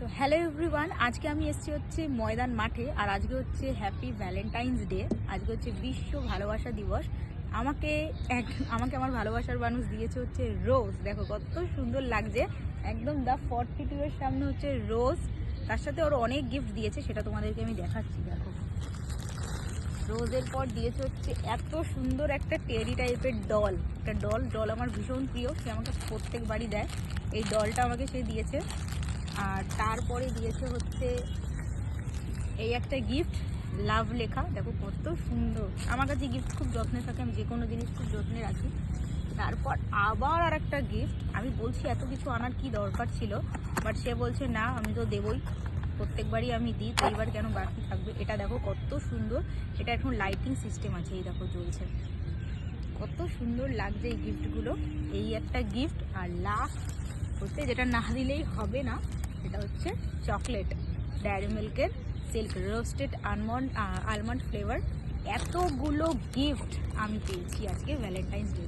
তো hello everyone, আজকে আমি এসেছি হচ্ছে ময়দান মাঠে। আর আজকে হচ্ছে হ্যাপি ভ্যালেন্টাইন্স ডে। আজকে হচ্ছে বিশ্ব ভালোবাসা দিবস। আমাকে আমাকে আমার ভালোবাসার মানুষ দিয়েছে হচ্ছে রোজ। দেখো কত সুন্দর লাগছে, একদম দা 42 এর সামনে হচ্ছে রোজ। তার সাথে ওর অনেক গিফট দিয়েছে, সেটা তোমাদেরকে আমি দেখাচ্ছি। দেখো রোজের পর দিয়েছে হচ্ছে এত সুন্দর একটা টেডি টাইপের ডল। একটা ডল আমার ভীষণ প্রিয়, সে আমাকে প্রত্যেকবারই দেয়। এই ডলটা আমাকে সে দিয়েছে। আর তারপরে দিয়েছে হচ্ছে এই একটা গিফট, লাভ লেখা। দেখো কত সুন্দর। আমার কাছে গিফট খুব যত্নে থাকে, আমি যে কোনো জিনিস খুব যত্নে রাখি। তারপর আবার আর একটা গিফট। আমি বলছি এত কিছু আনার কি দরকার ছিল, বাট সে বলছে না আমি তো দেবই, প্রত্যেকবারই আমি দিই, তো এইবার কেন বাকি থাকবে। এটা দেখো কত সুন্দর, এটা এখন লাইটিং সিস্টেম আছে, এই দেখো জ্বলছে, কত সুন্দর লাগছে এই গিফটগুলো। এই একটা গিফট। আর লাস্ট হচ্ছে যেটা না দিলেই হবে না, এটা হচ্ছে চকলেট, ডেয়ারি মিল্কের সিল্ক রোস্টেড আলমন্ড ফ্লেভার। এতগুলো গিফট আমি পেয়েছি আজকে ভ্যালেন্টাইন্স ডে।